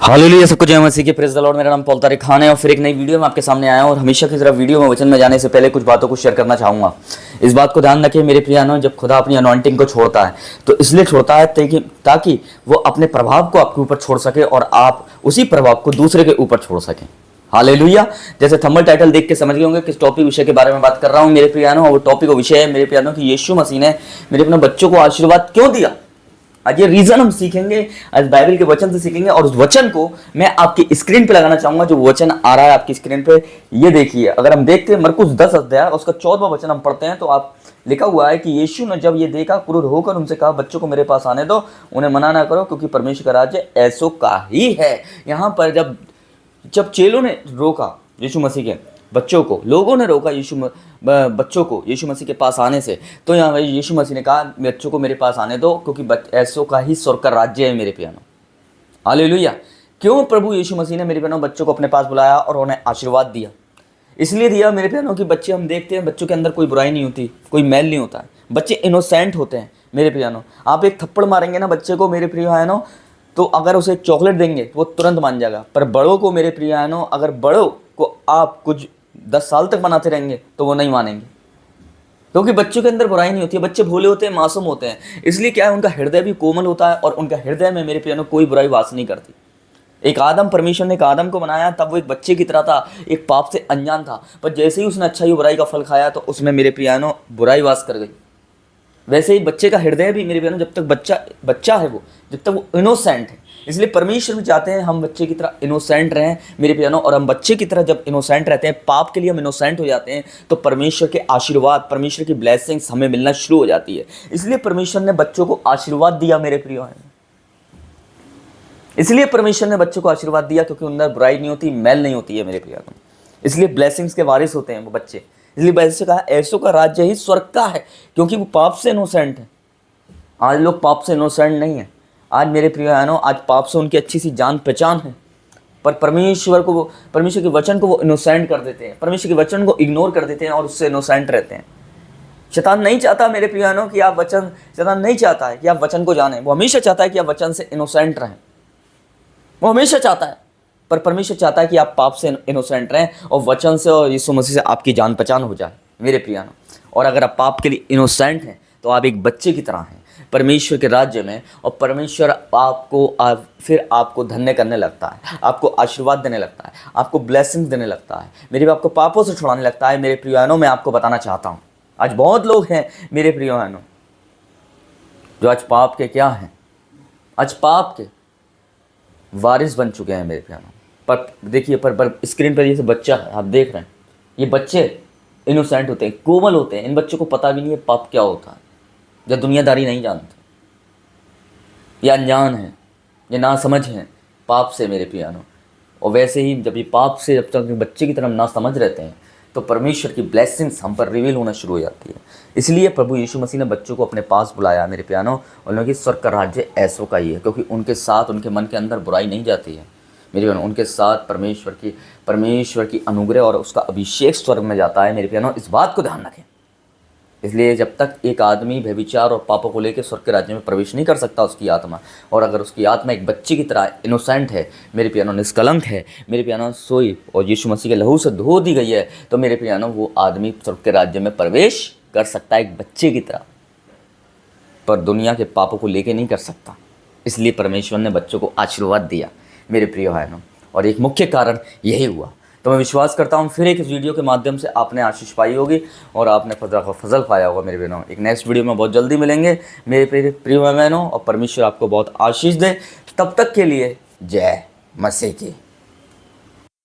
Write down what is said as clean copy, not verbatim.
Hallelujah, सबको जय मसीह की, प्रेज द लॉर्ड। मेरा नाम पॉल तारिक खान है और फिर एक नई वीडियो में आपके सामने आया हूं। और हमेशा की तरह वीडियो में वचन में जाने से पहले कुछ बातों को शेयर करना चाहूंगा। इस बात को ध्यान रखें मेरे प्रियानो, जब खुदा अपनी अनॉइंटिंग को छोड़ता है तो इसलिए छोड़ता है ताकि वो अपने प्रभाव को आपके ऊपर छोड़ सके और आप उसी प्रभाव को दूसरे के ऊपर छोड़ सकें। हालेलुया। जैसे थंबनेल टाइटल देख के समझ गए होंगे किस टॉपिक विषय के बारे में बात कर रहा हूं मेरे प्रियानो। और वो टॉपिक और विषय है मेरे प्रियानो कि यीशु मसीह ने मेरे अपने बच्चों को आशीर्वाद क्यों दिया। आज ये रीजन हम सीखेंगे, आज बाइबल के वचन से सीखेंगे। और उस वचन को मैं आपकी स्क्रीन पे लगाना चाहूंगा। जो वचन आ रहा है आपकी स्क्रीन पे, ये देखिए। अगर हम देखते हैं मरकुस 10 अध्याय उसका 14वां वचन हम पढ़ते हैं तो आप लिखा हुआ है कि यीशु ने जब ये देखा, क्रुद्ध होकर उनसे कहा, बच्चों को मेरे पास आने दो, उन्हें मना ना करो, क्योंकि परमेश्वर का राज्य ऐसों का ही है। यहाँ पर जब चेलों ने रोका यीशु मसीह के बच्चों को, लोगों ने रोका बच्चों को यीशु मसीह के पास आने से, तो यहाँ यीशु मसीह ने कहा बच्चों को मेरे पास आने दो, क्योंकि ऐसों का ही स्वर्ग का राज्य है मेरे प्यानो। हालेलुया। क्यों प्रभु यीशु मसीह ने मेरे प्यानो बच्चों को अपने पास बुलाया और उन्हें आशीर्वाद दिया? इसलिए दिया मेरे प्यानो कि बच्चे, हम देखते हैं बच्चों के अंदर कोई बुराई नहीं होती, कोई मैल नहीं होता है, बच्चे इनोसेंट होते हैं मेरे प्यानो। आप एक थप्पड़ मारेंगे ना बच्चे को मेरे प्रिय है, तो अगर उसे एक चॉकलेट देंगे तो वो तुरंत मान जाएगा। पर बड़ों को मेरे प्रिय है, अगर बड़ों को आप कुछ 10 साल तक मनाते रहेंगे तो वो नहीं मानेंगे, क्योंकि बच्चों के अंदर बुराई नहीं होती है। बच्चे भोले होते हैं, मासूम होते हैं, इसलिए क्या है, उनका हृदय भी कोमल होता है और उनका हृदय में मेरे प्यानो कोई बुराई वास नहीं करती। एक आदम, परमेश्वर ने एक आदम को बनाया, तब वो एक बच्चे की तरह था, एक पाप से अनजान था। पर जैसे ही उसने अच्छाई और बुराई का फल खाया तो उसमें मेरे प्यानो बुराई वास कर गई। वैसे ही बच्चे का हृदय भी मेरे प्यानो, जब तक बच्चा है, वो जब तक वो इनोसेंट है, इसलिए परमेश्वर भी चाहते हैं हम बच्चे की तरह इनोसेंट रहें मेरे प्यानो। और हम बच्चे की तरह जब इनोसेंट रहते हैं, पाप के लिए हम इनोसेंट हो जाते हैं, तो परमेश्वर के आशीर्वाद, परमेश्वर की ब्लेसिंग्स हमें मिलना शुरू हो जाती है। इसलिए परमेश्वर ने बच्चों को आशीर्वाद दिया मेरे प्रियो। इसलिए परमेश्वर ने बच्चों को आशीर्वाद दिया, क्योंकि उनमें बुराई नहीं होती, मैल नहीं होती है मेरे प्रियो। इसलिए ब्लेसिंग्स के वारिस होते हैं वो बच्चे। इसलिए वैसे कहा ऐसों का राज्य ही स्वर्ग का है, क्योंकि वो पाप से इनोसेंट है। आज लोग पाप से इनोसेंट नहीं है। आज मेरे प्रिय बहनों, आज पाप से उनकी अच्छी सी जान पहचान है, पर परमेश्वर के वचन को वो इनोसेंट कर देते हैं, परमेश्वर के वचन को इग्नोर कर देते हैं और उससे इनोसेंट रहते हैं। शैतान नहीं चाहता मेरे प्रिय बहनों कि आप शैतान नहीं चाहता है कि आप वचन को जानें। वो हमेशा चाहता है कि आप वचन से इनोसेंट रहें, वो हमेशा चाहता है। पर परमेश्वर चाहता है कि आप पाप से इनोसेंट रहें और वचन से और यीशु मसीह से आपकी जान पहचान हो जाए मेरे प्रियानो। और अगर आप पाप के लिए इनोसेंट हैं तो आप एक बच्चे की तरह हैं परमेश्वर के राज्य में। और परमेश्वर फिर आपको धन्य करने लगता है, आपको आशीर्वाद देने लगता है, आपको ब्लेसिंग्स देने लगता है मेरे, आपको पापों से छुड़ाने लगता है मेरे प्रियानो। मैं आपको बताना चाहता हूँ, आज बहुत लोग हैं मेरे प्रियानो जो आज पाप के क्या हैं, आज पाप के वारिस बन चुके हैं मेरे प्यानो। पर देखिए, पर स्क्रीन पर जैसे बच्चा है, आप देख रहे हैं, ये बच्चे इनोसेंट होते हैं, कोमल होते हैं। इन बच्चों को पता भी नहीं है पाप क्या होता है, या दुनियादारी नहीं जानते, या अनजान है, या ना समझ है पाप से मेरे प्यानो। और वैसे ही जब ये पाप से, जब तक बच्चे की तरफ ना समझ रहते हैं, तो परमेश्वर की ब्लेसिंग्स हम पर रिवील होना शुरू हो जाती है। इसलिए प्रभु यीशु मसीह ने बच्चों को अपने पास बुलाया मेरे प्यानो, और उन्होंने स्वर्ग का राज्य ऐसों का ही है, क्योंकि उनके साथ उनके मन के अंदर बुराई नहीं जाती है मेरे प्यानो। उनके साथ परमेश्वर की अनुग्रह और उसका अभिषेक स्वर्ग में जाता है मेरे प्यानो। इस बात को ध्यान रखें। इसलिए जब तक एक आदमी व्यभिचार और पापों को लेकर स्वर्ग के राज्य में प्रवेश नहीं कर सकता उसकी आत्मा, और अगर उसकी आत्मा एक बच्चे की तरह इनोसेंट है मेरे प्यानो, निष्कलंक है मेरे प्यानो, सोई और यीशु मसीह के लहू से धो दी गई है, तो मेरे प्यानो वो आदमी स्वर्ग के राज्य में प्रवेश कर सकता है एक बच्चे की तरह, पर दुनिया के पापों को लेके नहीं कर सकता। इसलिए परमेश्वर ने बच्चों को आशीर्वाद दिया मेरे प्रिय भाइयों, और एक मुख्य कारण यही हुआ। तो मैं विश्वास करता हूँ फिर एक इस वीडियो के माध्यम से आपने आशीष पाई होगी और आपने फजल पाया होगा मेरे बहनों। एक नेक्स्ट वीडियो में बहुत जल्दी मिलेंगे मेरे प्रिय बहनों, और परमेश्वर आपको बहुत आशीष दे। तब तक के लिए जय मसीह की।